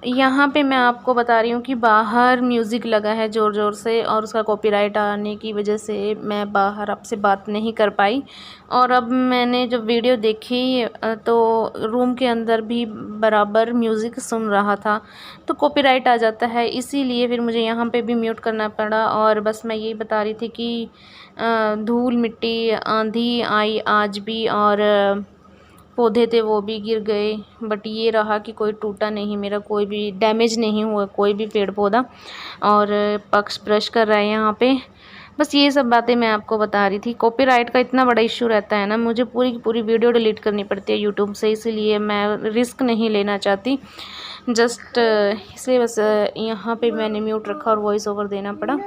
यहाँ पे मैं आपको बता रही हूँ कि बाहर म्यूज़िक लगा है ज़ोर ज़ोर से, और उसका कॉपीराइट आने की वजह से मैं बाहर आपसे बात नहीं कर पाई। और अब मैंने जब वीडियो देखी तो रूम के अंदर भी बराबर म्यूज़िक सुन रहा था, तो कॉपीराइट आ जाता है, इसीलिए फिर मुझे यहाँ पे भी म्यूट करना पड़ा। और बस मैं यही बता रही थी कि धूल मिट्टी आंधी आई आज भी, और पौधे थे वो भी गिर गए, बट ये रहा कि कोई टूटा नहीं, मेरा कोई भी डैमेज नहीं हुआ, कोई भी पेड़ पौधा। और पक्ष ब्रश कर रहा है यहाँ पे। बस ये सब बातें मैं आपको बता रही थी। कॉपीराइट का इतना बड़ा इशू रहता है ना, मुझे पूरी की पूरी वीडियो डिलीट करनी पड़ती है यूट्यूब से, इसीलिए मैं रिस्क नहीं लेना चाहती। जस्ट इसलिए बस यहाँ पे मैंने म्यूट रखा और वॉइस ओवर देना पड़ा।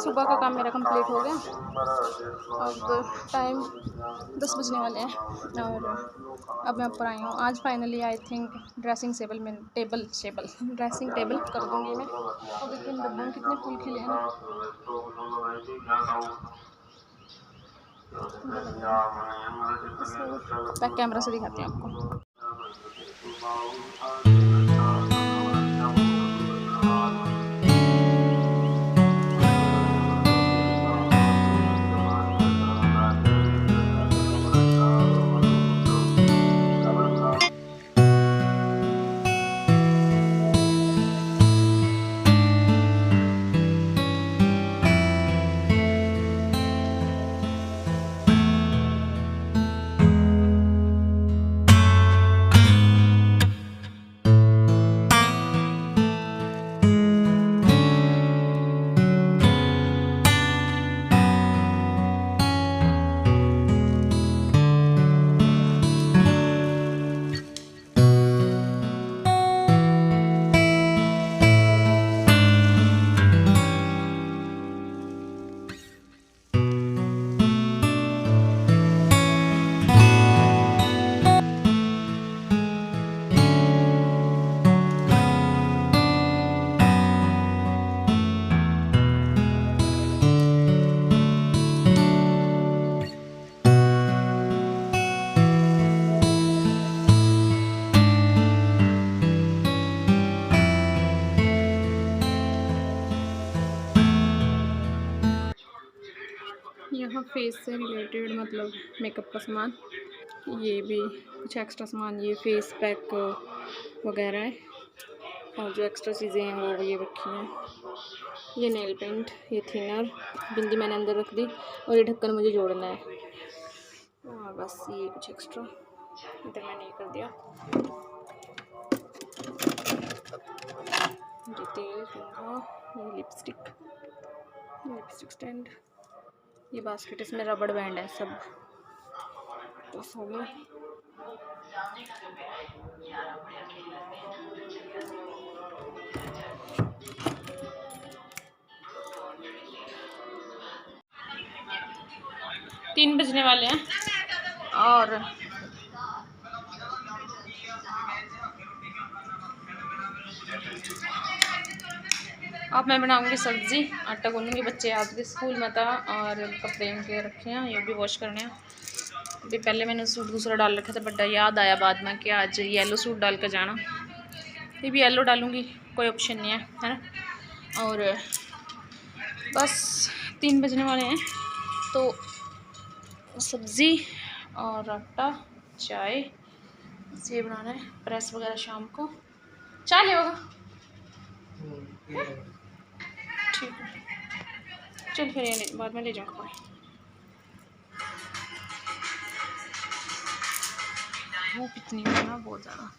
सुबह का काम मेरा कंप्लीट हो गया। अब टाइम 10 बजने वाले हैं और अब मैं ऊपर आई हूँ। आज finally I think dressing table कर दूँगी मैं। और देखिए डब्बों में कितने फूल खिले हैं ना। बैक कैमरा से दिखाती हूँ आपको। यहाँ फेस से रिलेटेड मतलब मेकअप का सामान, ये भी कुछ एक्स्ट्रा सामान, ये फेस पैक वगैरह है। और जो एक्स्ट्रा चीज़ें हैं वो ये रखी हैं। ये नेल पेंट, ये थिनर, बिंदी मैंने अंदर रख दी, और ये ढक्कन मुझे जोड़ना है। और बस ये कुछ एक्स्ट्रा इधर मैंने ये कर दिया। ये तेल, ये लिपस्टिक स्टैंड, ये बास्केट, इसमें रबड़ बैंड है सब। बस हो गया। तीन बजने वाले हैं और अब मैं बनाऊंगी सब्जी। आटा गूंदूंगी, बच्चे आज के स्कूल में था और कपड़े उनके रखे हैं, ये भी वॉश करने हैं। अभी पहले मैंने सूट दूसरा डाल रखा था, बट याद आया बाद में कि आज येलो सूट डाल कर जाना। ये भी येलो डालूंगी, कोई ऑप्शन नहीं है ना। और बस 3 बजने वाले हैं, तो सब्ज़ी और आटा, चाय ये बनाना है। प्रेस वगैरह शाम को। चाय ले होगा, ठीक है। चल फिर ये बाद में ले जाऊँगा। धूप इतनी है ना, बहुत ज़्यादा।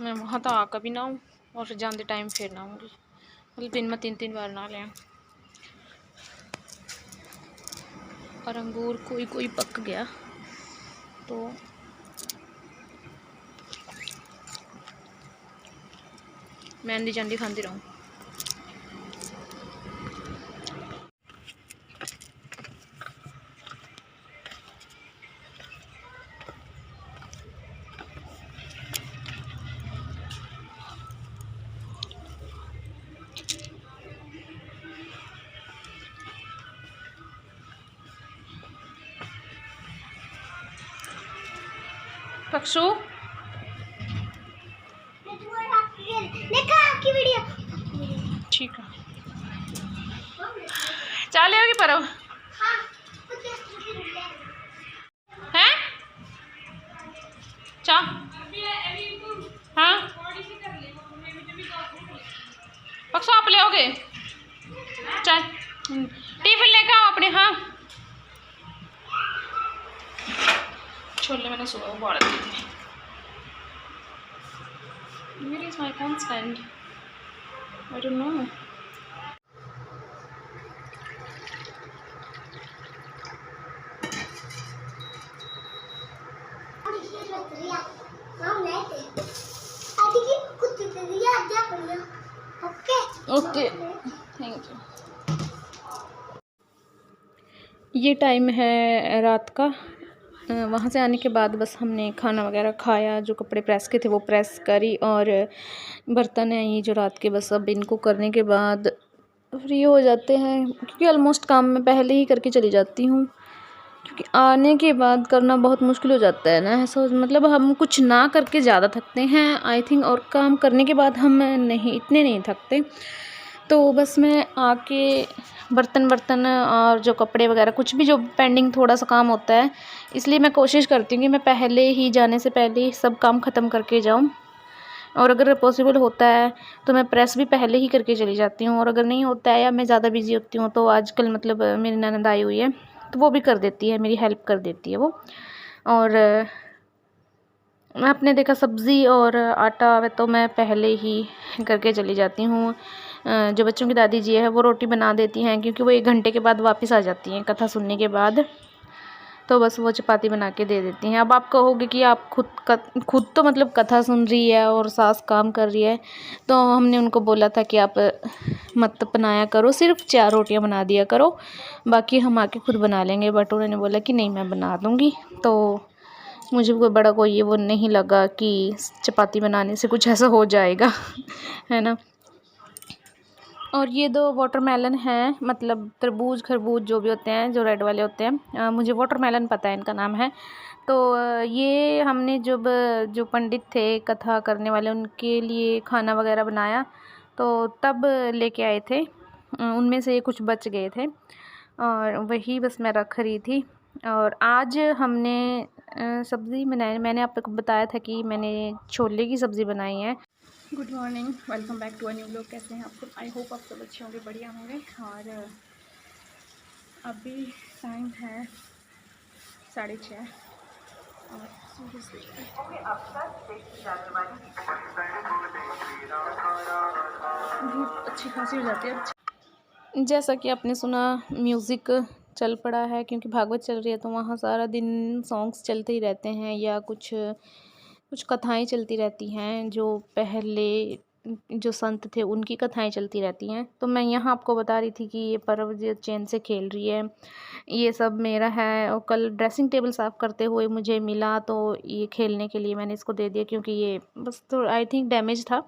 मैं वहाँ तो आकर भी ना हूँ और फिर जानते टाइम फिर ना आऊँगी, मतलब दिन में 3-3 बार ना लें। और अंगूर कोई कोई पक गया, तो मैं अंडी चंडी खाती रहूँ। पक्षु ठीक है, चाले होगी पर हैं चा हाँ पक्षु आप ले आओगे चाय, टिफिन लेकर आओ अपने। हाँ छोले मैंने सुबह उबाल दिए थे। Where is my phone stand? I don't know. Okay thank you. ये टाइम है रात का। वहाँ से आने के बाद बस हमने खाना वगैरह खाया, जो कपड़े प्रेस के थे वो प्रेस करी, और बर्तन हैं ये जो रात के, बस अब इनको करने के बाद फ्री हो जाते हैं, क्योंकि ऑलमोस्ट काम मैं पहले ही करके चली जाती हूँ, क्योंकि आने के बाद करना बहुत मुश्किल हो जाता है ना। ऐसा मतलब हम कुछ ना करके ज़्यादा थकते हैं आई थिंक, और काम करने के बाद हम इतने नहीं थकते। तो बस मैं आके बर्तन और जो कपड़े वगैरह कुछ भी जो पेंडिंग थोड़ा सा काम होता है, इसलिए मैं कोशिश करती हूँ कि मैं पहले ही जाने से पहले ही सब काम ख़त्म करके जाऊँ। और अगर पॉसिबल होता है तो मैं प्रेस भी पहले ही करके चली जाती हूँ, और अगर नहीं होता है या मैं ज़्यादा बिज़ी होती हूँ तो आजकल मतलब मेरी ननद आई हुई है तो वो भी कर देती है, मेरी हेल्प कर देती है वो। और आपने देखा सब्ज़ी और आटा तो मैं पहले ही करके चली जाती हूँ। जो बच्चों की दादी जी है वो रोटी बना देती हैं, क्योंकि वो 1 घंटे के बाद वापस आ जाती हैं कथा सुनने के बाद, तो बस वो चपाती बना के दे देती हैं। अब आप कहोगे कि आप खुद तो मतलब कथा सुन रही है और सास काम कर रही है, तो हमने उनको बोला था कि आप मत बनाया करो, सिर्फ 4 रोटियां बना दिया करो, बाकी हम आके खुद बना लेंगे। बट उन्होंने बोला कि नहीं मैं बना दूँगी, तो मुझे कोई बड़ा कोई ये वो नहीं लगा कि चपाती बनाने से कुछ ऐसा हो जाएगा है ना। और ये 2 वाटरमेलन हैं, मतलब तरबूज खरबूज जो भी होते हैं, जो रेड वाले होते हैं, मुझे वाटरमेलन पता है इनका नाम है। तो ये हमने जब जो पंडित थे कथा करने वाले उनके लिए खाना वगैरह बनाया, तो तब लेके आए थे, उनमें से कुछ बच गए थे और वही बस मैं रख रही थी। और आज हमने सब्ज़ी बनाई, मैंने आप तक बताया था कि मैंने छोले की सब्ज़ी बनाई है। Good morning, welcome back to a new blog. कैसे हैं आप सब? आई होप आप सब अच्छे होंगे, बढ़िया होंगे। और अभी टाइम है 6:30 और धूप अच्छी खासी हो जाती है। जैसा कि आपने सुना, म्यूज़िक चल पड़ा है क्योंकि भागवत चल रही है, तो वहाँ सारा दिन सॉन्ग्स चलते ही रहते हैं या कुछ कुछ कथाएँ चलती रहती हैं, जो पहले जो संत थे उनकी कथाएँ चलती रहती हैं। तो मैं यहाँ आपको बता रही थी कि ये पर्व जो चैन से खेल रही है, ये सब मेरा है। और कल ड्रेसिंग टेबल साफ़ करते हुए मुझे मिला, तो ये खेलने के लिए मैंने इसको दे दिया, क्योंकि ये बस तो आई थिंक डैमेज था।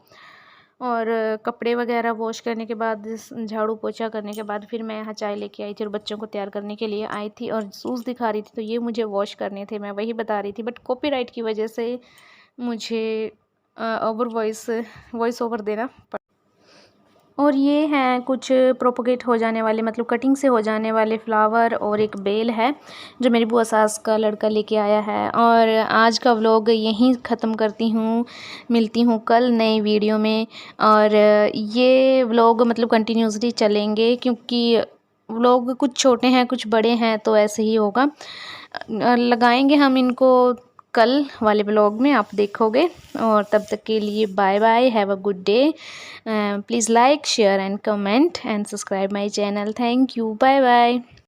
और कपड़े वगैरह वॉश करने के बाद, झाड़ू पोछा करने के बाद, फिर मैं यहाँ चाय लेके आई थी और बच्चों को तैयार करने के लिए आई थी और शूज़ दिखा रही थी, तो ये मुझे वॉश करने थे, मैं वही बता रही थी। बट कॉपीराइट की वजह से मुझे ओवर वॉइस ओवर देना पड़ा। और ये हैं कुछ प्रोपोगेट हो जाने वाले, मतलब कटिंग से हो जाने वाले फ्लावर, और एक बेल है जो मेरी बुआ सास का लड़का लेके आया है। और आज का व्लॉग यहीं ख़त्म करती हूँ, मिलती हूँ कल नई वीडियो में। और ये व्लॉग मतलब कंटिन्यूसली चलेंगे, क्योंकि व्लॉग कुछ छोटे हैं कुछ बड़े हैं, तो ऐसे ही होगा। लगाएंगे हम इनको कल वाले ब्लॉग में, आप देखोगे। और तब तक के लिए bye bye, have a good day. Please like, share and comment and subscribe my channel. Thank you, bye bye.